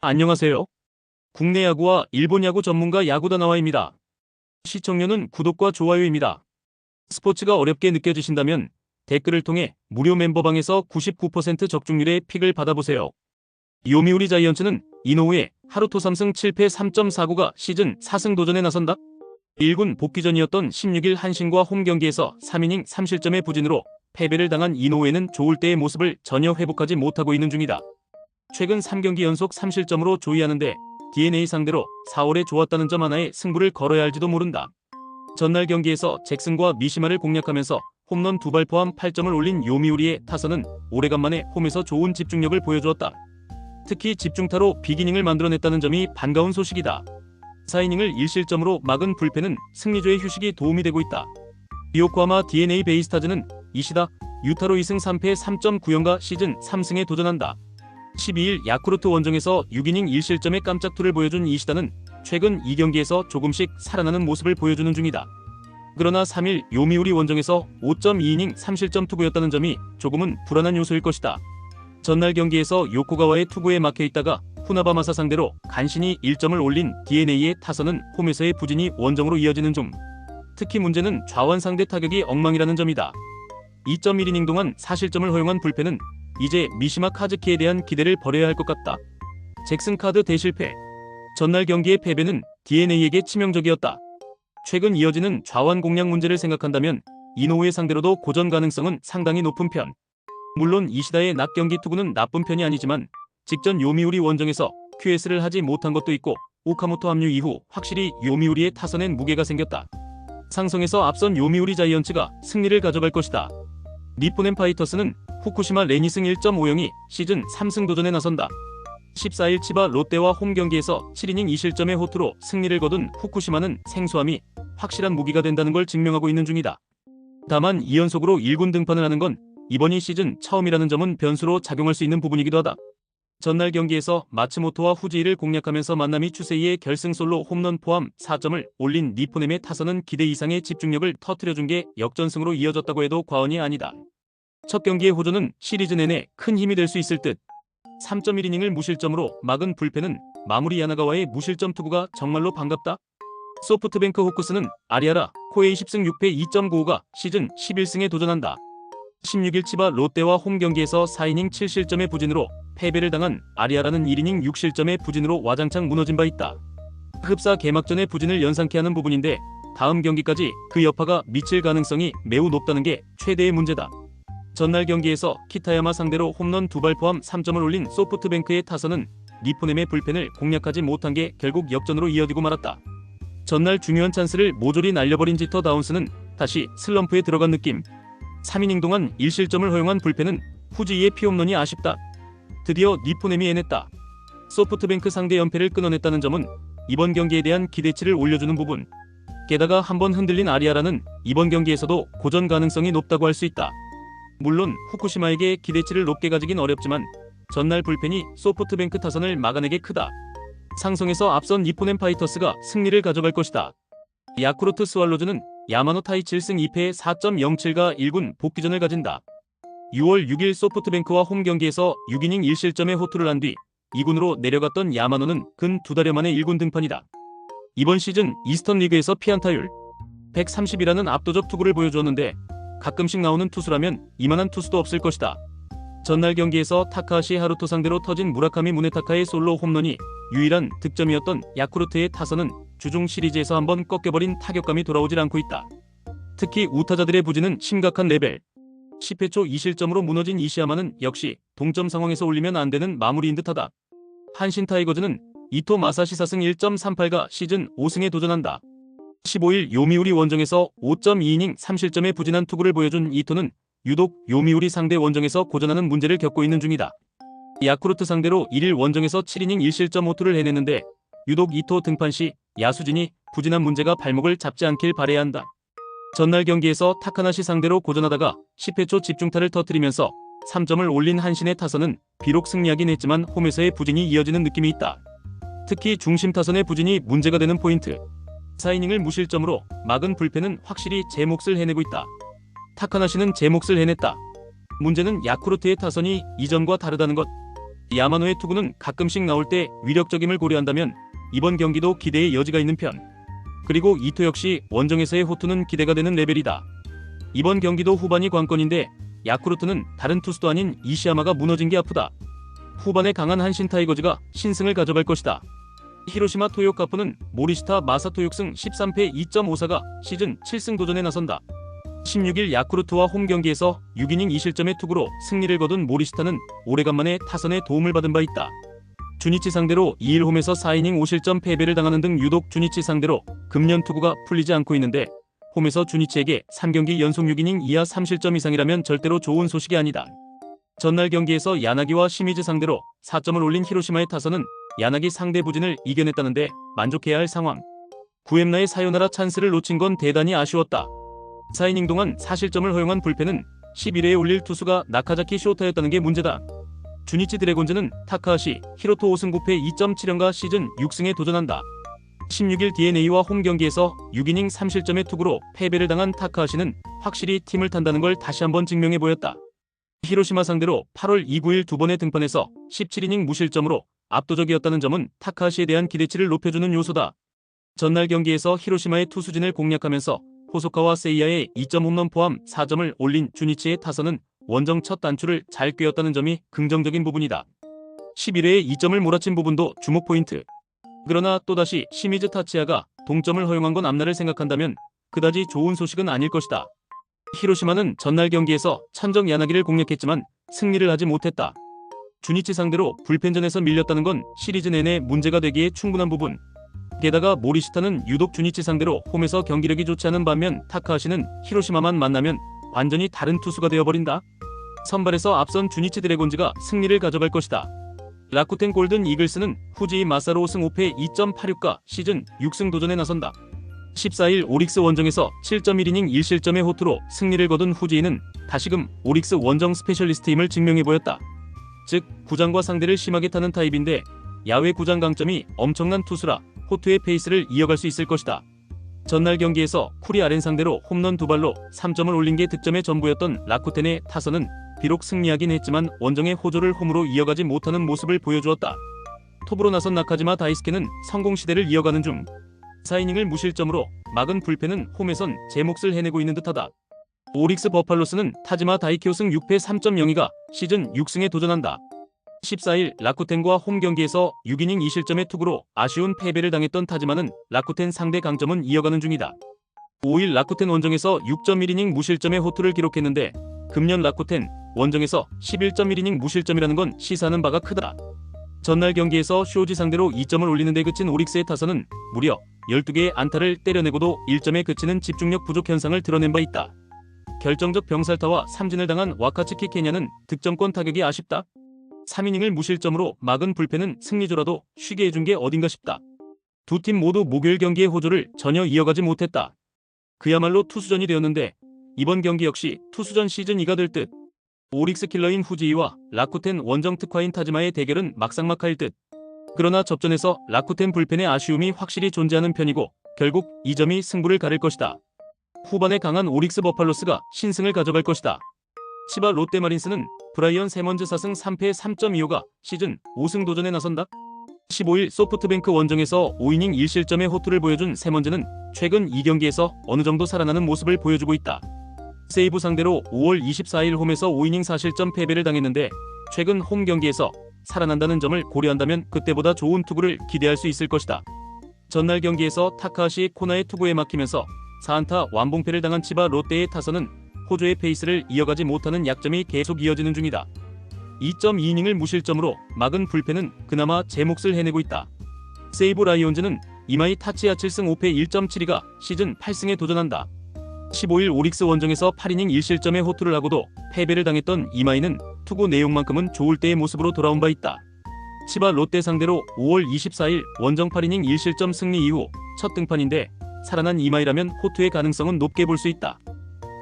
안녕하세요. 국내 야구와 일본 야구 전문가 야구다나와입니다. 시청료는 구독과 좋아요입니다. 스포츠가 어렵게 느껴지신다면 댓글을 통해 무료 멤버방에서 99% 적중률의 픽을 받아보세요. 요미우리 자이언츠는 이노우의 하루토 3승 7패 3.49가 시즌 4승 도전에 나선다. 1군 복귀전이었던 16일 한신과 홈 경기에서 3이닝 3실점의 부진으로 패배를 당한 이노우에는 좋을 때의 모습을 전혀 회복하지 못하고 있는 중이다. 최근 3경기 연속 3실점으로 조이하는데 DNA 상대로 4월에 좋았다는 점 하나에 승부를 걸어야 할지도 모른다. 전날 경기에서 잭슨과 미시마를 공략하면서 홈런 2발 포함 8점을 올린 요미우리의 타선은 오래간만에 홈에서 좋은 집중력을 보여주었다. 특히 집중타로 빅이닝을 만들어냈다는 점이 반가운 소식이다. 4이닝을 1실점으로 막은 불펜은 승리조의 휴식이 도움이 되고 있다. 요코하마 DNA 베이스타즈는 이시다 유타로 2승 3패 3.94가 시즌 3승에 도전한다. 12일 야쿠르트 원정에서 6이닝 1실점의 깜짝투를 보여준 이시다는 최근 2경기에서 조금씩 살아나는 모습을 보여주는 중이다. 그러나 3일 요미우리 원정에서 5.2이닝 3실점 투구였다는 점이 조금은 불안한 요소일 것이다. 전날 경기에서 요코가와의 투구에 막혀있다가 후나바마사 상대로 간신히 1점을 올린 DNA의 타선은 홈에서의 부진이 원정으로 이어지는 중. 특히 문제는 좌완 상대 타격이 엉망이라는 점이다. 2.1이닝 동안 4실점을 허용한 불펜은 이제 미시마 카즈키에 대한 기대를 버려야 할 것 같다. 잭슨 카드 대실패. 전날 경기의 패배는 DNA에게 치명적이었다. 최근 이어지는 좌완 공략 문제를 생각한다면 이노우의 상대로도 고전 가능성은 상당히 높은 편. 물론 이시다의 낮 경기 투구는 나쁜 편이 아니지만 직전 요미우리 원정에서 QS를 하지 못한 것도 있고 오카모토 합류 이후 확실히 요미우리의 타선엔 무게가 생겼다. 상성에서 앞선 요미우리 자이언츠가 승리를 가져갈 것이다. 니포넨 파이터스는 후쿠시마 레니승 1.50이 시즌 3승 도전에 나선다. 14일 치바 롯데와 홈 경기에서 7이닝 2실점의 호투로 승리를 거둔 후쿠시마는 생소함이 확실한 무기가 된다는 걸 증명하고 있는 중이다. 다만 2연속으로 1군 등판을 하는 건 이번이 시즌 처음이라는 점은 변수로 작용할 수 있는 부분이기도 하다. 전날 경기에서 마츠모토와 후지이를 공략하면서 만나미 추세이의 결승 솔로 홈런 포함 4점을 올린 니포넴의 타선은 기대 이상의 집중력을 터뜨려준 게 역전승으로 이어졌다고 해도 과언이 아니다. 첫 경기의 호조는 시리즈 내내 큰 힘이 될 수 있을 듯. 3.1이닝을 무실점으로 막은 불펜은 마무리 야나가와의 무실점 투구가 정말로 반갑다. 소프트뱅크 호크스는 아리아라 코에이 10승 6패 2.95가 시즌 11승에 도전한다. 16일 치바 롯데와 홈 경기에서 4이닝 7실점의 부진으로 패배를 당한 아리아라는 1이닝 6실점의 부진으로 와장창 무너진 바 있다. 흡사 개막전의 부진을 연상케 하는 부분인데 다음 경기까지 그 여파가 미칠 가능성이 매우 높다는 게 최대의 문제다. 전날 경기에서 키타야마 상대로 홈런 2발 포함 3점을 올린 소프트뱅크의 타선은 니포넴의 불펜을 공략하지 못한 게 결국 역전으로 이어지고 말았다. 전날 중요한 찬스를 모조리 날려버린 지터 다운스는 다시 슬럼프에 들어간 느낌. 3이닝 동안 1실점을 허용한 불펜은 후지이의 피홈런이 아쉽다. 드디어 니포넴이 해냈다. 소프트뱅크 상대 연패를 끊어냈다는 점은 이번 경기에 대한 기대치를 올려주는 부분. 게다가 한번 흔들린 아리아라는 이번 경기에서도 고전 가능성이 높다고 할 수 있다. 물론 후쿠시마에게 기대치를 높게 가지긴 어렵지만 전날 불펜이 소프트뱅크 타선을 막아내게 크다. 상성에서 앞선 니포넴 파이터스가 승리를 가져갈 것이다. 야쿠르트 스왈로즈는 야마노 타이 7승 2패 4.07가 1군 복귀전을 가진다. 6월 6일 소프트뱅크와 홈 경기에서 6이닝 1실점의 호투를 한 뒤 2군으로 내려갔던 야마노는 근 2달여 만에 1군 등판이다. 이번 시즌 이스턴 리그에서 피안타율 130이라는 압도적 투구를 보여주었는데 가끔씩 나오는 투수라면 이만한 투수도 없을 것이다. 전날 경기에서 타카하시 하루토 상대로 터진 무라카미 무네타카의 솔로 홈런이 유일한 득점이었던 야쿠르트의 타선은 주중 시리즈에서 한번 꺾여버린 타격감이 돌아오질 않고 있다. 특히 우타자들의 부진은 심각한 레벨. 10회 초 2실점으로 무너진 이시야마는 역시 동점 상황에서 올리면 안 되는 마무리인 듯하다. 한신 타이거즈는 이토 마사시 4승 1.38가 시즌 5승에 도전한다. 15일 요미우리 원정에서 5.2이닝 3실점의 부진한 투구를 보여준 이토는 유독 요미우리 상대 원정에서 고전하는 문제를 겪고 있는 중이다. 야쿠르트 상대로 1일 원정에서 7이닝 1실점 호투를 해냈는데 유독 이토 등판 시 야수진이 부진한 문제가 발목을 잡지 않길 바라야 한다. 전날 경기에서 타카나시 상대로 고전하다가 10회 초 집중타를 터뜨리면서 3점을 올린 한신의 타선은 비록 승리하긴 했지만 홈에서의 부진이 이어지는 느낌이 있다. 특히 중심 타선의 부진이 문제가 되는 포인트. 4이닝을 무실점으로 막은 불펜은 확실히 제 몫을 해내고 있다. 타카나시는 제 몫을 해냈다. 문제는 야쿠르트의 타선이 이전과 다르다는 것. 야마노의 투구는 가끔씩 나올 때 위력적임을 고려한다면 이번 경기도 기대의 여지가 있는 편. 그리고 이토 역시 원정에서의 호투는 기대가 되는 레벨이다. 이번 경기도 후반이 관건인데 야쿠르트는 다른 투수도 아닌 이시야마가 무너진 게 아프다. 후반에 강한 한신 타이거즈가 신승을 가져갈 것이다. 히로시마 토요카프는 모리시타 마사토 6승 13패 2.54가 시즌 7승 도전에 나선다. 16일 야쿠르트와 홈 경기에서 6이닝 2실점의 투구로 승리를 거둔 모리시타는 오래간만에 타선에 도움을 받은 바 있다. 주니치 상대로 2일 홈에서 4이닝 5실점 패배를 당하는 등 유독 주니치 상대로 금년 투구가 풀리지 않고 있는데 홈에서 주니치에게 3경기 연속 6이닝 이하 3실점 이상이라면 절대로 좋은 소식이 아니다. 전날 경기에서 야나기와 시미즈 상대로 4점을 올린 히로시마의 타선은 야나기 상대 부진을 이겨냈다는데 만족해야 할 상황. 9회 의 사요나라 찬스를 놓친 건 대단히 아쉬웠다. 4이닝 동안 4실점을 허용한 불펜은 11회에 올릴 투수가 나카자키 쇼타였다는 게 문제다. 주니치 드래곤즈는 타카하시, 히로토 5승 9패 2.7연가 시즌 6승에 도전한다. 16일 DeNA와 홈 경기에서 6이닝 3실점의 투구로 패배를 당한 타카하시는 확실히 팀을 탄다는 걸 다시 한번 증명해 보였다. 히로시마 상대로 8월 2, 9일 두 번의 등판에서 17이닝 무실점으로 압도적이었다는 점은 타카하시에 대한 기대치를 높여주는 요소다. 전날 경기에서 히로시마의 투수진을 공략하면서 호소카와 세이야의 2점 홈런 포함 4점을 올린 주니치의 타선은 원정 첫 단추를 잘 꿰었다는 점이 긍정적인 부분이다. 11회에 2점을 몰아친 부분도 주목 포인트. 그러나 또다시 시미즈 타치야가 동점을 허용한 건 앞날을 생각한다면 그다지 좋은 소식은 아닐 것이다. 히로시마는 전날 경기에서 천적 야나기를 공략했지만 승리를 하지 못했다. 주니치 상대로 불펜전에서 밀렸다는 건 시리즈 내내 문제가 되기에 충분한 부분. 게다가 모리시타는 유독 주니치 상대로 홈에서 경기력이 좋지 않은 반면 타카하시는 히로시마만 만나면 완전히 다른 투수가 되어버린다. 선발에서 앞선 주니치 드래곤즈가 승리를 가져갈 것이다. 라쿠텐 골든 이글스는 후지이 마사로 5승 5패 2.86가 시즌 6승 도전에 나선다. 14일 오릭스 원정에서 7.1이닝 1실점의 호투로 승리를 거둔 후지이는 다시금 오릭스 원정 스페셜리스트임을 증명해 보였다. 즉 구장과 상대를 심하게 타는 타입인데 야외 구장 강점이 엄청난 투수라 호투의 페이스를 이어갈 수 있을 것이다. 전날 경기에서 쿠리 아렌 상대로 홈런 2발로 3점을 올린 게 득점의 전부였던 라쿠텐의 타선은 비록 승리하긴 했지만 원정의 호조를 홈으로 이어가지 못하는 모습을 보여주었다. 톱으로 나선 나카지마 다이스케는 성공 시대를 이어가는 중 4이닝을 무실점으로 막은 불펜은 홈에선 제 몫을 해내고 있는 듯하다. 오릭스 버팔로스는 타지마 다이키오 승 6패 3.02가 시즌 6승에 도전한다. 14일 라쿠텐과 홈 경기에서 6이닝 2실점의 투구로 아쉬운 패배를 당했던 타지마는 라쿠텐 상대 강점은 이어가는 중이다. 5일 라쿠텐 원정에서 6.1이닝 무실점의 호투를 기록했는데 금년 라쿠텐 원정에서 11.1이닝 무실점이라는 건 시사하는 바가 크다. 전날 경기에서 쇼지 상대로 2점을 올리는 데 그친 오릭스의 타선은 무려 12개의 안타를 때려내고도 1점에 그치는 집중력 부족 현상을 드러낸 바 있다. 결정적 병살타와 삼진을 당한 와카츠키 케냐는 득점권 타격이 아쉽다. 3이닝을 무실점으로 막은 불펜은 승리조라도 쉬게 해준 게 어딘가 싶다. 두 팀 모두 목요일 경기의 호조를 전혀 이어가지 못했다. 그야말로 투수전이 되었는데 이번 경기 역시 투수전 시즌 2가 될 듯. 오릭스 킬러인 후지이와 라쿠텐 원정 특화인 타지마의 대결은 막상막하일 듯. 그러나 접전에서 라쿠텐 불펜의 아쉬움이 확실히 존재하는 편이고 결국 이 점이 승부를 가릴 것이다. 후반에 강한 오릭스 버팔로스가 신승을 가져갈 것이다. 치바 롯데마린스는 브라이언 세먼즈 4승 3패 3.25가 시즌 5승 도전에 나선다. 15일 소프트뱅크 원정에서 5이닝 1실점의 호투를 보여준 세먼즈는 최근 2경기에서 어느 정도 살아나는 모습을 보여주고 있다. 세이브 상대로 5월 24일 홈에서 5이닝 4실점 패배를 당했는데 최근 홈 경기에서 살아난다는 점을 고려한다면 그때보다 좋은 투구를 기대할 수 있을 것이다. 전날 경기에서 타카하시 코나의 투구에 막히면서 4안타 완봉패를 당한 치바 롯데의 타선은 호조의 페이스를 이어가지 못하는 약점이 계속 이어지는 중이다. 2.2이닝을 무실점으로 막은 불펜은 그나마 제 몫을 해내고 있다. 세이브 라이온즈는 이마이 타치야 7승 5패 1.72가 시즌 8승에 도전한다. 15일 오릭스 원정에서 8이닝 1실점의 호투를 하고도 패배를 당했던 이마이는 투구 내용만큼은 좋을 때의 모습으로 돌아온 바 있다. 치바 롯데 상대로 5월 24일 원정 8이닝 1실점 승리 이후 첫 등판인데 살아난 이마이라면 호투의 가능성은 높게 볼 수 있다.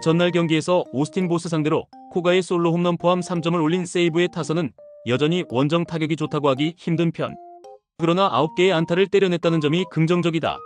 전날 경기에서 오스틴 보스 상대로 코가의 솔로 홈런 포함 3점을 올린 세이브의 타선은 여전히 원정 타격이 좋다고 하기 힘든 편. 그러나 9개의 안타를 때려냈다는 점이 긍정적이다.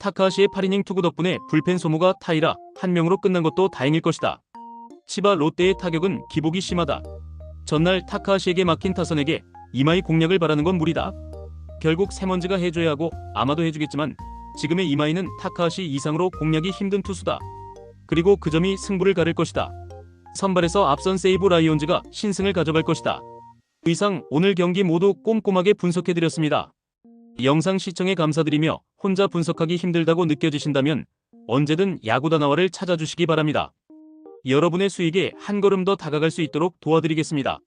타카하시의 8이닝 투구 덕분에 불펜 소모가 타이라 1명으로 끝난 것도 다행일 것이다. 치바 롯데의 타격은 기복이 심하다. 전날 타카하시에게 막힌 타선에게 이마이 공략을 바라는 건 무리다. 결국 세먼즈가 해줘야 하고 아마도 해주겠지만 지금의 이마이는 타카하시 이상으로 공략이 힘든 투수다. 그리고 그 점이 승부를 가를 것이다. 선발에서 앞선 세이브 라이온즈가 신승을 가져갈 것이다. 이상 오늘 경기 모두 꼼꼼하게 분석해드렸습니다. 영상 시청에 감사드리며 혼자 분석하기 힘들다고 느껴지신다면 언제든 야구다나와를 찾아주시기 바랍니다. 여러분의 수익에 한 걸음 더 다가갈 수 있도록 도와드리겠습니다.